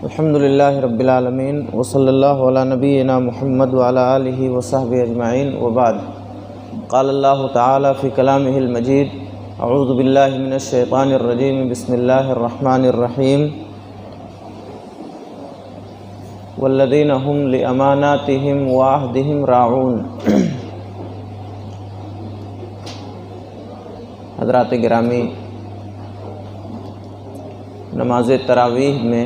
الحمدللہ رب العالمین وصلی اللہ علی نبینا محمد وعلی آلہ وصحبہ اجمعین وبعد قال اللہ تعالی فی کلامہ المجید اعوذ باللہ من الشیطان الرجیم بسم اللہ الرحمن الرحیم والذین هم لأماناتهم وعہدهم راعون۔ حضرات گرامی، نماز تراویح میں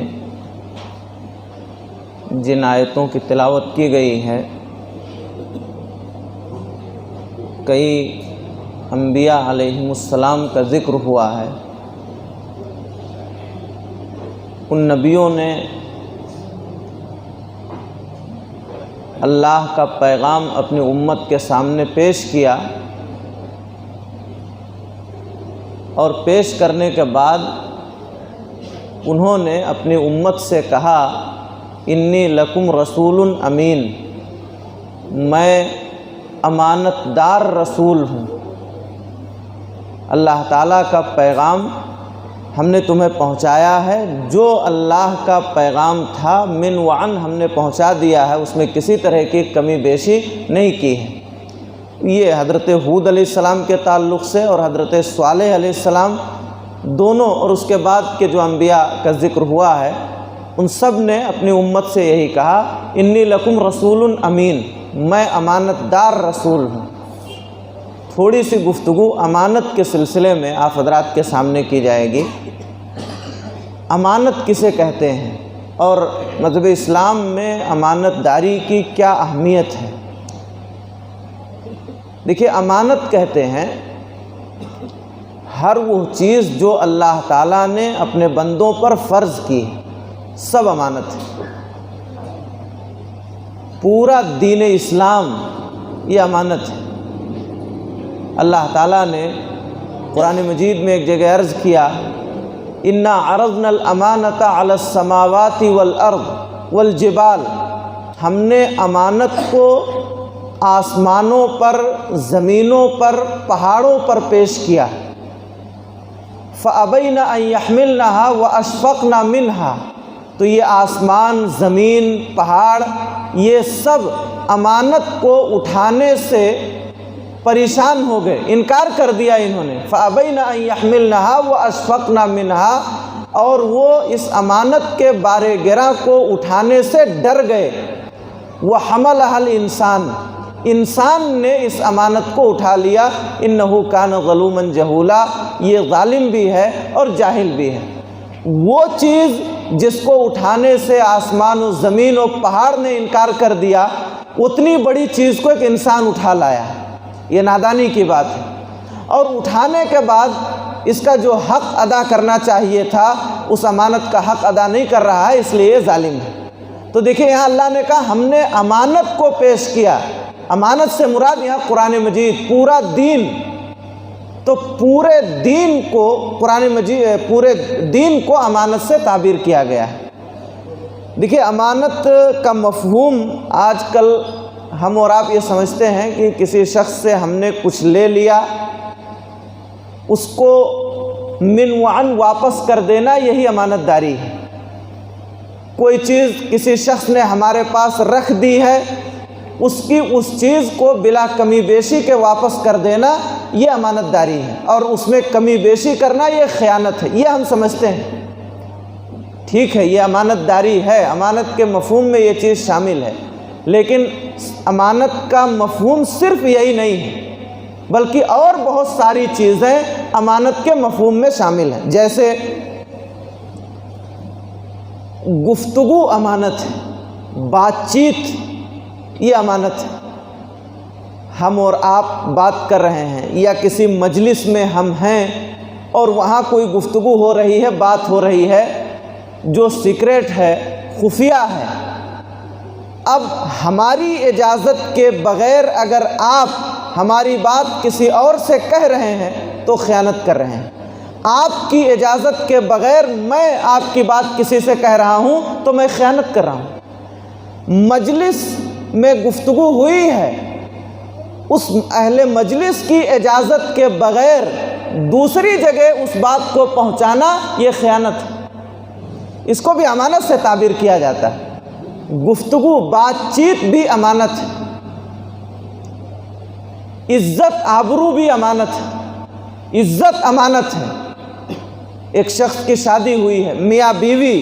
جن آیتوں کی تلاوت کی گئی ہے، کئی انبیاء علیہم السلام کا ذکر ہوا ہے۔ ان نبیوں نے اللہ کا پیغام اپنی امت کے سامنے پیش کیا، اور پیش کرنے کے بعد انہوں نے اپنی امت سے کہا انی لکم رسول امین، میں امانت دار رسول ہوں۔ اللہ تعالیٰ کا پیغام ہم نے تمہیں پہنچایا ہے، جو اللہ کا پیغام تھا من وعن ہم نے پہنچا دیا ہے، اس میں کسی طرح کی کمی بیشی نہیں کی ہے۔ یہ حضرت ہود علیہ السلام کے تعلق سے اور حضرت صالح علیہ السلام دونوں، اور اس کے بعد کے جو انبیاء کا ذکر ہوا ہے، ان سب نے اپنی امت سے یہی کہا انی لکم رسول امین، میں امانت دار رسول ہوں۔ تھوڑی سی گفتگو امانت کے سلسلے میں آپ حضرات کے سامنے کی جائے گی۔ امانت کسے کہتے ہیں اور مذہب اسلام میں امانت داری کی کیا اہمیت ہے؟ دیکھیے، امانت کہتے ہیں ہر وہ چیز جو اللہ تعالیٰ نے اپنے بندوں پر فرض کی، سب امانت ہے۔ پورا دین اسلام یہ امانت ہے۔ اللہ تعالیٰ نے قرآن مجید میں ایک جگہ عرض کیا انا عرضنا الامانۃ علی السماوات والارض والجبال، ہم نے امانت کو آسمانوں پر، زمینوں پر، پہاڑوں پر پیش کیا۔ فَأَبَيْنَ أَن يَحْمِلْنَهَا وَأَشْفَقْنَ مِنْهَا، تو یہ آسمان، زمین، پہاڑ، یہ سب امانت کو اٹھانے سے پریشان ہو گئے، انکار کر دیا انہوں نے۔ فَأَبَيْنَ أَن يَحْمِلْنَهَا وَأَشْفَقْنَ مِنْهَا، اور وہ اس امانت کے بارے گراں کو اٹھانے سے ڈر گئے۔ وَحَمَلَهَا الْإِنسَانُ، انسان نے اس امانت کو اٹھا لیا۔ اِنَّهُ كَانَ ظَلُومًا جَهُولًا، یہ ظالم بھی ہے اور جاہل بھی ہے۔ وہ چیز جس کو اٹھانے سے آسمان و زمین و پہاڑ نے انکار کر دیا، اتنی بڑی چیز کو ایک انسان اٹھا لایا، یہ نادانی کی بات ہے۔ اور اٹھانے کے بعد اس کا جو حق ادا کرنا چاہیے تھا، اس امانت کا حق ادا نہیں کر رہا ہے، اس لیے یہ ظالم ہے۔ تو دیکھیں، یہاں اللہ نے کہا ہم نے امانت کو پیش کیا۔ امانت سے مراد یہاں قرآن مجید، پورا دین، تو پورے دین کو قرآن مجید، پورے دین کو امانت سے تعبیر کیا گیا ہے۔ دیکھیے، امانت کا مفہوم آج کل ہم اور آپ یہ سمجھتے ہیں کہ کسی شخص سے ہم نے کچھ لے لیا، اس کو من وعن واپس کر دینا، یہی امانت داری ہے۔ کوئی چیز کسی شخص نے ہمارے پاس رکھ دی ہے، اس چیز کو بلا کمی بیشی کے واپس کر دینا، یہ امانت داری ہے، اور اس میں کمی بیشی کرنا یہ خیانت ہے، یہ ہم سمجھتے ہیں۔ ٹھیک ہے، یہ امانت داری ہے، امانت کے مفہوم میں یہ چیز شامل ہے، لیکن امانت کا مفہوم صرف یہی نہیں ہے، بلکہ اور بہت ساری چیزیں امانت کے مفہوم میں شامل ہیں۔ جیسے گفتگو امانت ہے، بات چیت یہ امانت ہے۔ ہم اور آپ بات کر رہے ہیں، یا کسی مجلس میں ہم ہیں اور وہاں کوئی گفتگو ہو رہی ہے، بات ہو رہی ہے جو سیکریٹ ہے، خفیہ ہے۔ اب ہماری اجازت کے بغیر اگر آپ ہماری بات کسی اور سے کہہ رہے ہیں تو خیانت کر رہے ہیں۔ آپ کی اجازت کے بغیر میں آپ کی بات کسی سے کہہ رہا ہوں تو میں خیانت کر رہا ہوں۔ مجلس میں گفتگو ہوئی ہے، اس اہل مجلس کی اجازت کے بغیر دوسری جگہ اس بات کو پہنچانا یہ خیانت ہے۔ اس کو بھی امانت سے تعبیر کیا جاتا ہے۔ گفتگو، بات چیت بھی امانت ہے، عزت آبرو بھی امانت ہے، عزت امانت ہے۔ ایک شخص کی شادی ہوئی ہے، میاں بیوی،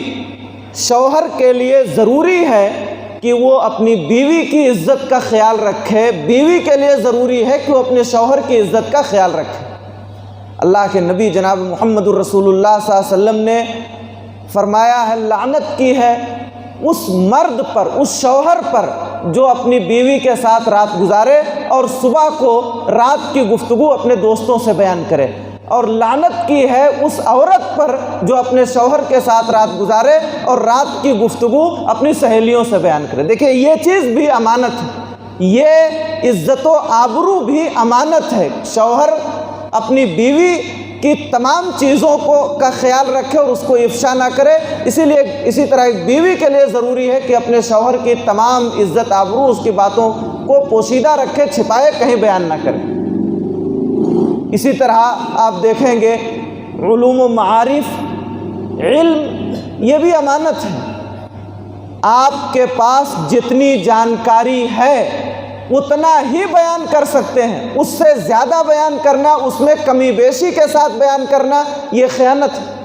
شوہر کے لیے ضروری ہے کہ وہ اپنی بیوی کی عزت کا خیال رکھے، بیوی کے لیے ضروری ہے کہ وہ اپنے شوہر کی عزت کا خیال رکھے۔ اللہ کے نبی جناب محمد الرسول اللہ صلی اللہ علیہ وسلم نے فرمایا ہے، لعنت کی ہے اس مرد پر، اس شوہر پر جو اپنی بیوی کے ساتھ رات گزارے اور صبح کو رات کی گفتگو اپنے دوستوں سے بیان کرے، اور لعنت کی ہے اس عورت پر جو اپنے شوہر کے ساتھ رات گزارے اور رات کی گفتگو اپنی سہیلیوں سے بیان کرے۔ دیکھیں یہ چیز بھی امانت ہے، یہ عزت و آبرو بھی امانت ہے۔ شوہر اپنی بیوی کی تمام چیزوں کا خیال رکھے اور اس کو افشا نہ کرے، اسی طرح ایک بیوی کے لیے ضروری ہے کہ اپنے شوہر کی تمام عزت آبرو، اس کی باتوں کو پوشیدہ رکھے، چھپائے، کہیں بیان نہ کرے۔ اسی طرح آپ دیکھیں گے علوم و معارف، علم، یہ بھی امانت ہے۔ آپ کے پاس جتنی جانکاری ہے اتنا ہی بیان کر سکتے ہیں، اس سے زیادہ بیان کرنا، اس میں کمی بیشی کے ساتھ بیان کرنا، یہ خیانت ہے۔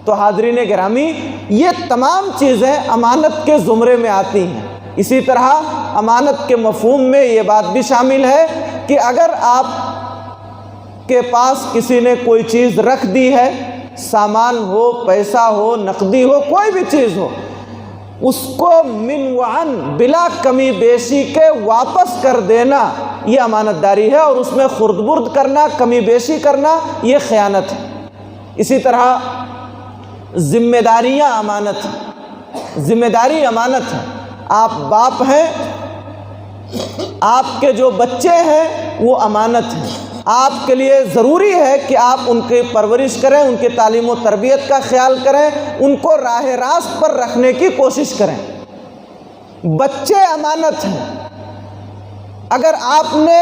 تو حاضرین گرامی، یہ تمام چیزیں امانت کے زمرے میں آتی ہیں۔ اسی طرح امانت کے مفہوم میں یہ بات بھی شامل ہے کہ اگر آپ کے پاس کسی نے کوئی چیز رکھ دی ہے، سامان ہو، پیسہ ہو، نقدی ہو، کوئی بھی چیز ہو، اس کو من وعن، بلا کمی بیشی کے واپس کر دینا، یہ امانت داری ہے، اور اس میں خرد برد کرنا، کمی بیشی کرنا، یہ خیانت ہے۔ اسی طرح ذمہ داریاں امانت ہیں، ذمہ داری امانت ہے۔ آپ باپ ہیں، آپ کے جو بچے ہیں وہ امانت ہیں، آپ کے لیے ضروری ہے کہ آپ ان کی پرورش کریں، ان کی تعلیم و تربیت کا خیال کریں، ان کو راہ راست پر رکھنے کی کوشش کریں۔ بچے امانت ہیں، اگر آپ نے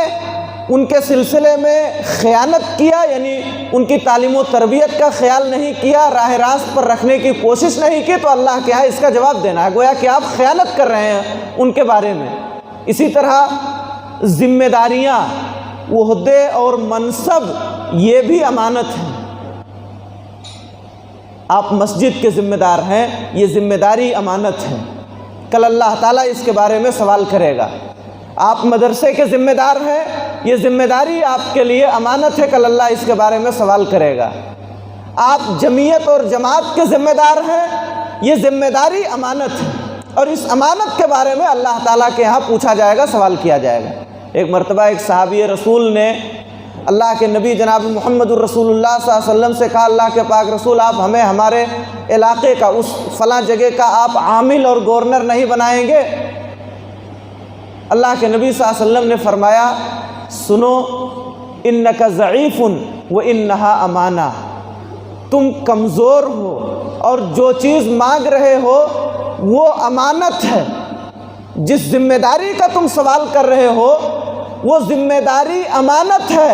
ان کے سلسلے میں خیانت کیا، یعنی ان کی تعلیم و تربیت کا خیال نہیں کیا، راہ راست پر رکھنے کی کوشش نہیں کی، تو اللہ کے ہاں اس کا جواب دینا ہے، گویا کہ آپ خیانت کر رہے ہیں ان کے بارے میں۔ اسی طرح ذمہ داریاں، عہدے اور منصب، یہ بھی امانت ہیں۔ آپ مسجد کے ذمہ دار ہیں، یہ ذمہ داری امانت ہے، کل اللہ تعالیٰ اس کے بارے میں سوال کرے گا۔ آپ مدرسے کے ذمہ دار ہیں، یہ ذمہ داری آپ کے لیے امانت ہے، کل اللہ اس کے بارے میں سوال کرے گا۔ آپ جمعیت اور جماعت کے ذمہ دار ہیں، یہ ذمہ داری امانت ہے، اور اس امانت کے بارے میں اللہ تعالیٰ کے یہاں پوچھا جائے گا، سوال کیا جائے گا۔ ایک مرتبہ ایک صحابی رسول نے اللہ کے نبی جناب محمد الرسول اللہ صلی اللہ علیہ وسلم سے کہا، اللہ کے پاک رسول، آپ ہمیں ہمارے علاقے کا، اس فلاں جگہ کا آپ عامل اور گورنر نہیں بنائیں گے؟ اللہ کے نبی صلی اللہ علیہ وسلم نے فرمایا، سنو، انک ضعیف وانہا امانہ، تم کمزور ہو اور جو چیز مانگ رہے ہو وہ امانت ہے۔ جس ذمہ داری کا تم سوال کر رہے ہو وہ ذمہ داری امانت ہے۔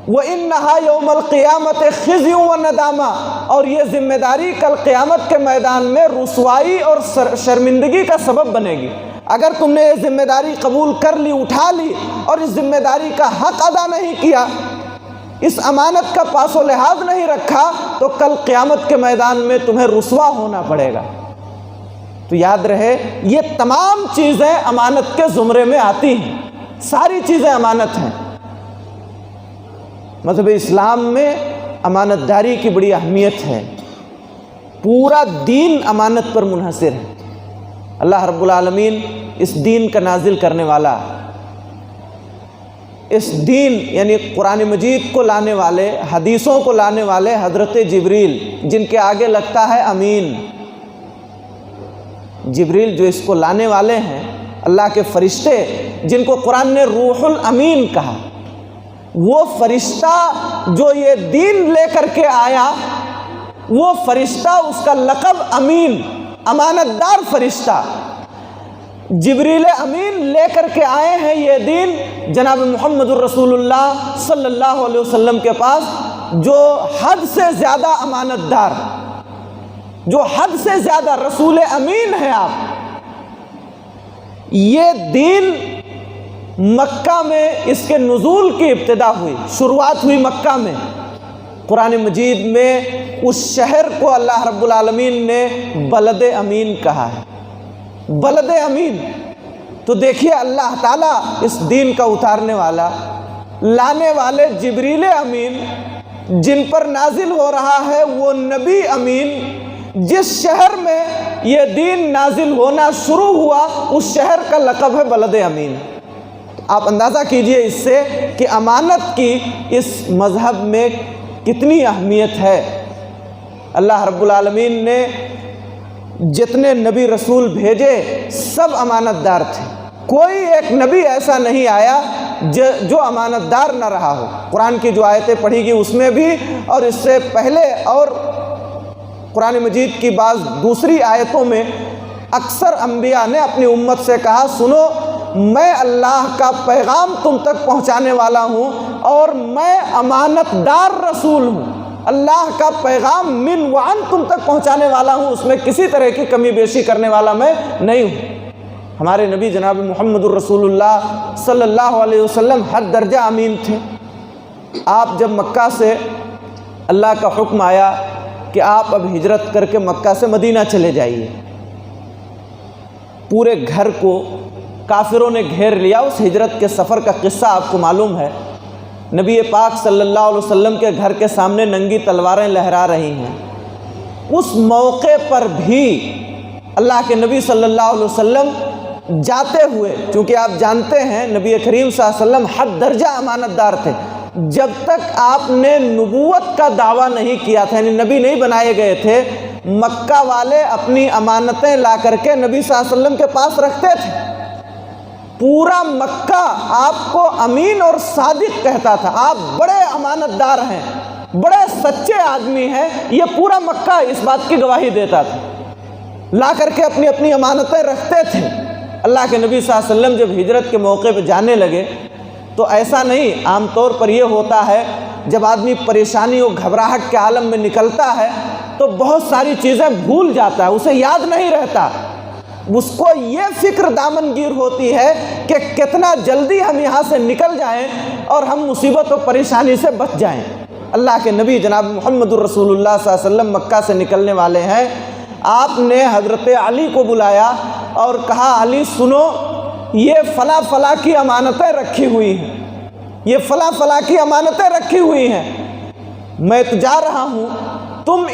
وَإِنَّهَا يَوْمَ الْقِيَامَةِ خِزْيٌ وَنَدَامَةٌ، اور یہ ذمہ داری کل قیامت کے میدان میں رسوائی اور شرمندگی کا سبب بنے گی۔ اگر تم نے یہ ذمہ داری قبول کر لی، اٹھا لی، اور اس ذمہ داری کا حق ادا نہیں کیا، اس امانت کا پاس و لحاظ نہیں رکھا، تو کل قیامت کے میدان میں تمہیں رسوا ہونا پڑے گا۔ تو یاد رہے، یہ تمام چیزیں امانت کے زمرے میں آتی ہیں، ساری چیزیں امانت ہیں۔ مذہب اسلام میں امانت داری کی بڑی اہمیت ہے، پورا دین امانت پر منحصر ہے۔ اللہ رب العالمین اس دین کا نازل کرنے والا، اس دین یعنی قرآن مجید کو لانے والے، حدیثوں کو لانے والے حضرت جبریل، جن کے آگے لگتا ہے امین۔ جبریل جو اس کو لانے والے ہیں، اللہ کے فرشتے جن کو قرآن نے روح الامین کہا، وہ فرشتہ جو یہ دین لے کر کے آیا، وہ فرشتہ، اس کا لقب امین، امانت دار فرشتہ۔ جبریل امین لے کر کے آئے ہیں یہ دین جناب محمد الرسول اللہ صلی اللہ علیہ وسلم کے پاس، جو حد سے زیادہ امانت دار، جو حد سے زیادہ رسول امین ہیں آپ. یہ دین مکہ میں اس کے نزول کی ابتدا ہوئی، شروعات ہوئی مکہ میں. قرآن مجید میں اس شہر کو اللہ رب العالمین نے بلد امین کہا ہے، بلد امین. تو دیکھیے اللہ تعالیٰ اس دین کا اتارنے والا، لانے والے جبریل امین جن پر نازل ہو رہا ہے، وہ نبی امین جس شہر میں یہ دین نازل ہونا شروع ہوا، اس شہر کا لقب ہے بلد امین. آپ اندازہ کیجئے اس سے کہ امانت کی اس مذہب میں کتنی اہمیت ہے. اللہ رب العالمین نے جتنے نبی رسول بھیجے سب امانت دار تھے. کوئی ایک نبی ایسا نہیں آیا جو امانت دار نہ رہا ہو. قرآن کی جو آیتیں پڑھی گئی اس میں بھی، اور اس سے پہلے اور قرآن مجید کی بعض دوسری آیتوں میں اکثر انبیاء نے اپنی امت سے کہا، سنو میں اللہ کا پیغام تم تک پہنچانے والا ہوں اور میں امانت دار رسول ہوں. اللہ کا پیغام من وعن تم تک پہنچانے والا ہوں، اس میں کسی طرح کی کمی بیشی کرنے والا میں نہیں ہوں. ہمارے نبی جناب محمد الرسول اللہ صلی اللہ علیہ وسلم حد درجہ امین تھے. آپ جب مکہ سے اللہ کا حکم آیا کہ آپ اب ہجرت کر کے مکہ سے مدینہ چلے جائیے، پورے گھر کو کافروں نے گھیر لیا. اس ہجرت کے سفر کا قصہ آپ کو معلوم ہے. نبی پاک صلی اللہ علیہ وسلم کے گھر کے سامنے ننگی تلواریں لہرا رہی ہیں. اس موقع پر بھی اللہ کے نبی صلی اللہ علیہ وسلم جاتے ہوئے، چونکہ آپ جانتے ہیں نبی کریم صلی اللہ علیہ وسلم حد درجہ امانت دار تھے. جب تک آپ نے نبوت کا دعویٰ نہیں کیا تھا، یعنی نبی نہیں بنائے گئے تھے، مکہ والے اپنی امانتیں لا کر کے نبی صلی اللہ علیہ وسلم کے پاس رکھتے تھے. پورا مکہ آپ کو امین اور صادق کہتا تھا. آپ بڑے امانت دار ہیں، بڑے سچے آدمی ہیں، یہ پورا مکہ اس بات کی گواہی دیتا تھا. لا کر کے اپنی اپنی امانتیں رکھتے تھے. اللہ کے نبی صلی اللہ علیہ وسلم جب ہجرت کے موقع پہ جانے لگے تو ایسا نہیں، عام طور پر یہ ہوتا ہے جب آدمی پریشانی و گھبراہٹ کے عالم میں نکلتا ہے تو بہت ساری چیزیں بھول جاتا ہے، اسے یاد نہیں رہتا. اس کو یہ فکر دامنگیر ہوتی ہے کہ کتنا جلدی ہم یہاں سے نکل جائیں اور ہم مصیبت و پریشانی سے بچ جائیں. اللہ کے نبی جناب محمد الرسول اللہ صلی اللہ علیہ وسلم مکہ سے نکلنے والے ہیں. آپ نے حضرت علی کو بلایا اور کہا، علی سنو، یہ فلاں فلاں کی امانتیں رکھی ہوئی ہیں، یہ فلاں فلاں کی امانتیں رکھی ہوئی ہیں، میں تو جا رہا ہوں، تم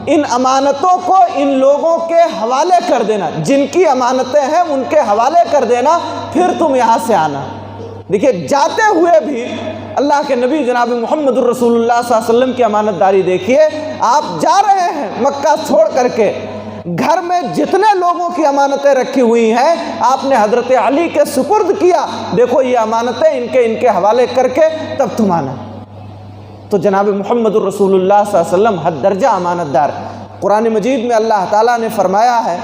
ان امانتوں کو ان لوگوں کے حوالے کر دینا، جن کی امانتیں ہیں ان کے حوالے کر دینا، پھر تم یہاں سے آنا. دیکھیے جاتے ہوئے بھی اللہ کے نبی جناب محمد الرسول اللہ صلی اللہ علیہ وسلم کی امانت داری دیکھیے. آپ جا رہے ہیں مکہ چھوڑ کر کے، گھر میں جتنے لوگوں کی امانتیں رکھی ہوئی ہیں آپ نے حضرت علی کے سپرد کیا، دیکھو یہ امانتیں ان کے حوالے کر کے تب تم آنا. تو جناب محمد الرسول اللہ صلی اللہ علیہ وسلم حد درجہ امانت دار. قرآن مجید میں اللہ تعالیٰ نے فرمایا ہے،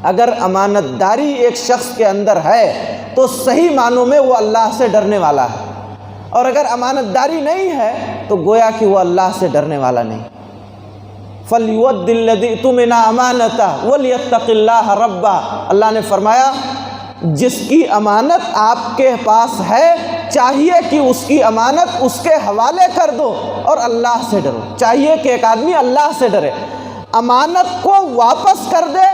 اگر امانت داری ایک شخص کے اندر ہے تو صحیح معنوں میں وہ اللہ سے ڈرنے والا ہے، اور اگر امانت داری نہیں ہے تو گویا کہ وہ اللہ سے ڈرنے والا نہیں. فَلْيُؤَدِّ الَّذِي اؤْتُمِنَ أَمَانَتَهُ وَلْيَتَّقِ اللَّهَ رَبَّهُ. اللہ نے فرمایا جس کی امانت آپ کے پاس ہے چاہیے کہ اس کی امانت اس کے حوالے کر دو اور اللہ سے ڈرو. چاہیے کہ ایک آدمی اللہ سے ڈرے، امانت کو واپس کر دے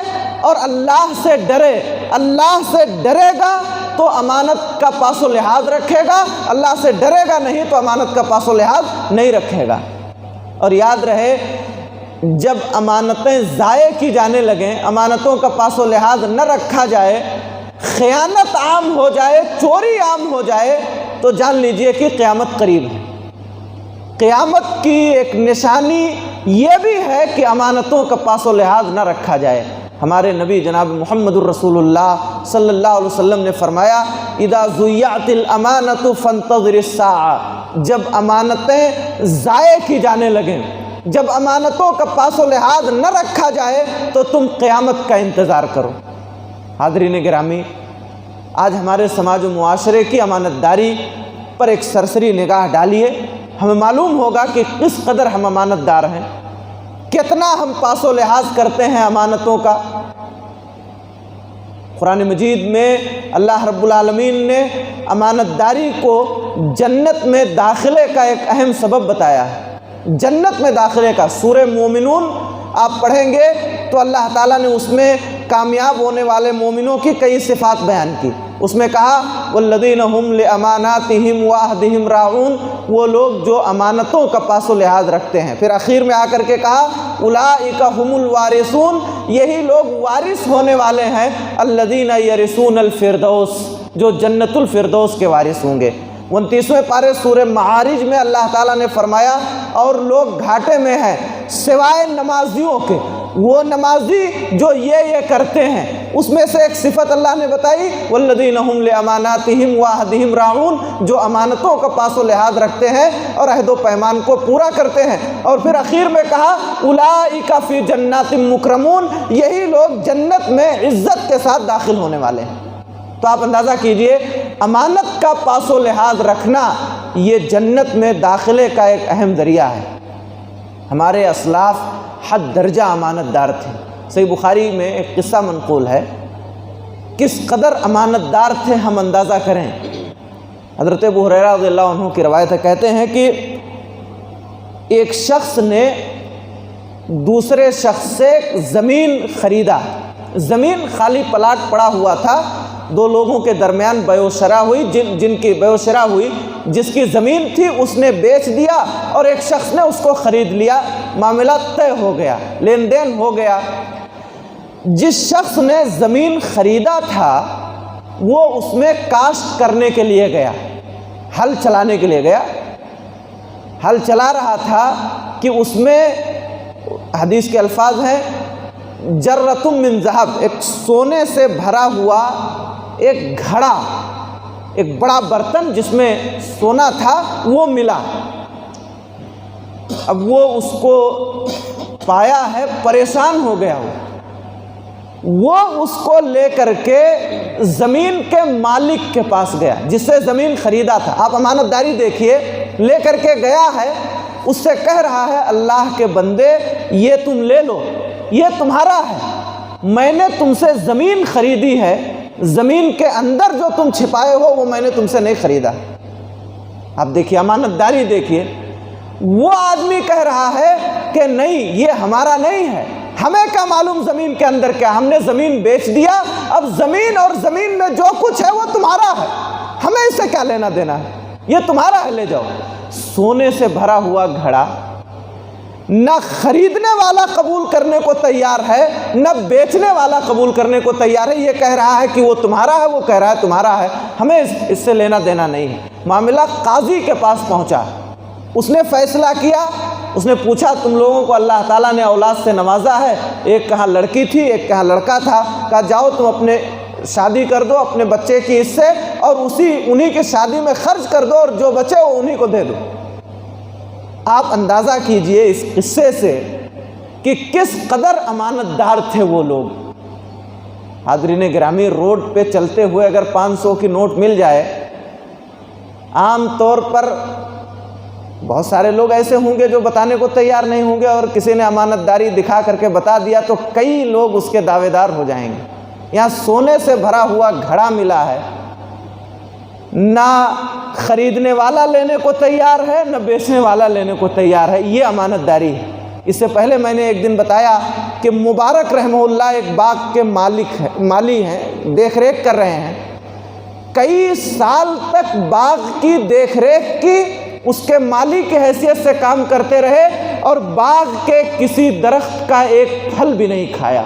اور اللہ سے ڈرے. اللہ سے ڈرے گا تو امانت کا پاس و لحاظ رکھے گا، اللہ سے ڈرے گا نہیں تو امانت کا پاس و لحاظ نہیں رکھے گا. اور یاد رہے جب امانتیں ضائع کی جانے لگیں، امانتوں کا پاس و لحاظ نہ رکھا جائے، خیانت عام ہو جائے، چوری عام ہو جائے، تو جان لیجئے کہ قیامت قریب ہے. قیامت کی ایک نشانی یہ بھی ہے کہ امانتوں کا پاس و لحاظ نہ رکھا جائے. ہمارے نبی جناب محمد الرسول اللہ صلی اللہ علیہ وسلم نے فرمایا، اذا ضیعت الامانۃ فانتظر الساعہ. جب امانتیں ضائع کی جانے لگیں، جب امانتوں کا پاس و لحاظ نہ رکھا جائے تو تم قیامت کا انتظار کرو. حاضرین گرامی، آج ہمارے سماج و معاشرے کی امانت داری پر ایک سرسری نگاہ ڈالیے، ہمیں معلوم ہوگا کہ کس قدر ہم امانت دار ہیں، کتنا ہم پاس و لحاظ کرتے ہیں امانتوں کا۔ قرآن مجید میں اللہ رب العالمین نے امانت داری کو جنت میں داخلے کا ایک اہم سبب بتایا ہے، جنت میں داخلے کا۔ سورہ مومنون آپ پڑھیں گے تو اللہ تعالیٰ نے اس میں کامیاب ہونے والے مومنوں کی کئی صفات بیان کی۔ اس میں کہا والذین ھم لاماناتہم وعہدہم راعون، وہ لوگ جو امانتوں کا پاس و لحاظ رکھتے ہیں۔ پھر اخیر میں آ کر کے کہا اولئک ھم الوارثون، یہی لوگ وارث ہونے والے ہیں، الذین یرثون الفردوس، جو جنت الفردوس کے وارث ہوں گے۔ 29ویں پارے سورہ معارج میں اللہ تعالیٰ نے فرمایا اور لوگ گھاٹے میں ہیں سوائے نمازیوں کے، وہ نمازی جو یہ کرتے ہیں۔ اس میں سے ایک صفت اللہ نے بتائی والذین ھم لاماناتہم وعہدہم راعون، جو امانتوں کا پاس و لحاظ رکھتے ہیں اور عہد و پیمان کو پورا کرتے ہیں۔ اور پھر اخیر میں کہا اولئک فی جنات مکرمون، یہی لوگ جنت میں عزت کے ساتھ داخل ہونے والے ہیں۔ تو آپ اندازہ کیجئے امانت کا پاس و لحاظ رکھنا یہ جنت میں داخلے کا ایک اہم ذریعہ ہے۔ ہمارے اسلاف حد درجہ امانت دار تھے۔ صحیح بخاری میں ایک قصہ منقول ہے، کس قدر امانت دار تھے ہم اندازہ کریں۔ حضرت ابو ہریرہ رضی اللہ عنہ کی روایت ہے، کہتے ہیں کہ ایک شخص نے دوسرے شخص سے زمین خریدا، زمین خالی پلاٹ پڑا ہوا تھا، دو لوگوں کے درمیان بیع و شرا ہوئی، جن کی بیع و شرا ہوئی، جس کی زمین تھی اس نے بیچ دیا اور ایک شخص نے اس کو خرید لیا، معاملہ طے ہو گیا، لین دین ہو گیا۔ جس شخص نے زمین خریدا تھا وہ اس میں کاشت کرنے کے لیے گیا، ہل چلانے کے لیے گیا، ہل چلا رہا تھا کہ اس میں حدیث کے الفاظ ہیں جرۃ من ذہب، ایک سونے سے بھرا ہوا ایک گھڑا، ایک بڑا برتن جس میں سونا تھا وہ ملا۔ اب وہ اس کو پایا ہے، پریشان ہو گیا وہ اس کو لے کر کے زمین کے مالک کے پاس گیا جس سے زمین خریدا تھا۔ آپ امانت داری دیکھیے، لے کر کے گیا ہے، اس سے کہہ رہا ہے اللہ کے بندے یہ تم لے لو، یہ تمہارا ہے، میں نے تم سے زمین خریدی ہے، زمین کے اندر جو تم چھپائے ہو وہ میں نے تم سے نہیں خریدا۔ آپ دیکھیے امانت داری دیکھیے، وہ آدمی کہہ رہا ہے کہ نہیں یہ ہمارا نہیں ہے، ہمیں کیا معلوم زمین کے اندر کیا، ہم نے زمین بیچ دیا، اب زمین اور زمین میں جو کچھ ہے وہ تمہارا ہے، ہمیں اس سے کیا لینا دینا ہے، یہ تمہارا ہے، لے جاؤ۔ سونے سے بھرا ہوا گھڑا نہ خریدنے والا قبول کرنے کو تیار ہے، نہ بیچنے والا قبول کرنے کو تیار ہے، یہ کہہ رہا ہے کہ وہ تمہارا ہے، وہ کہہ رہا ہے تمہارا ہے، ہمیں اس سے لینا دینا نہیں ہے۔ معاملہ قاضی کے پاس پہنچا، اس نے فیصلہ کیا، اس نے پوچھا تم لوگوں کو اللہ تعالیٰ نے اولاد سے نوازا ہے، ایک کہاں لڑکی تھی ایک کہاں لڑکا تھا، کہا جاؤ تم اپنے شادی کر دو اپنے بچے کی اس سے، اور انہی کی شادی میں خرچ کر دو، اور جو بچے وہ انہی کو دے دو۔ آپ اندازہ کیجئے اس قصے سے کہ کس قدر امانت دار تھے وہ لوگ۔ حاضرین گرامی، روڈ پہ چلتے ہوئے اگر 500 کی نوٹ مل جائے، عام طور پر بہت سارے لوگ ایسے ہوں گے جو بتانے کو تیار نہیں ہوں گے، اور کسی نے امانت داری دکھا کر کے بتا دیا تو کئی لوگ اس کے دعوے دار ہو جائیں گے۔ یہاں سونے سے بھرا ہوا گھڑا ملا ہے، نہ خریدنے والا لینے کو تیار ہے نہ بیچنے والا لینے کو تیار ہے، یہ امانت داری ہے۔ اس سے پہلے میں نے ایک دن بتایا کہ مبارک رحمہ اللہ ایک باغ کے مالی ہیں، دیکھ ریکھ کر رہے ہیں، کئی سال تک باغ کی دیکھ ریکھ کی، اس کے مالی کی حیثیت سے کام کرتے رہے، اور باغ کے کسی درخت کا ایک پھل بھی نہیں کھایا،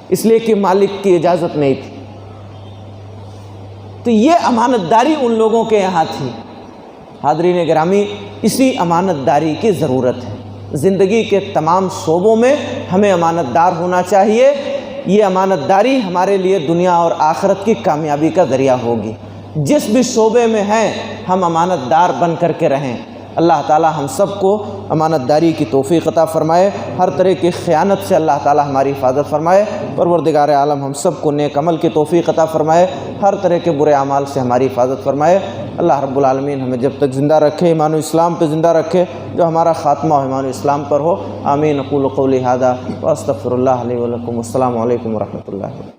اس لیے کہ مالک کی اجازت نہیں تھی۔ تو یہ امانت داری ان لوگوں کے یہاں تھی۔ حاضرین گرامی، اسی امانت داری کی ضرورت ہے۔ زندگی کے تمام شعبوں میں ہمیں امانت دار ہونا چاہیے۔ یہ امانت داری ہمارے لیے دنیا اور آخرت کی کامیابی کا ذریعہ ہوگی۔ جس بھی شعبے میں ہیں ہم امانت دار بن کر کے رہیں۔ اللہ تعالی ہم سب کو امانت داری کی توفیق عطا فرمائے، ہر طرح کی خیانت سے اللہ تعالی ہماری حفاظت فرمائے، پروردگار عالم ہم سب کو نیک عمل کی توفیق عطا فرمائے، ہر طرح کے برے اعمال سے ہماری حفاظت فرمائے۔ اللہ رب العالمین ہمیں جب تک زندہ رکھے ایمان و اسلام پہ زندہ رکھے، جو ہمارا خاتمہ ہو ایمان و اسلام پر ہو۔ آمین۔ اقول قولی ھذا واستغفر اللہ لی ولکم۔ السلام علیکم ورحمۃ اللہ۔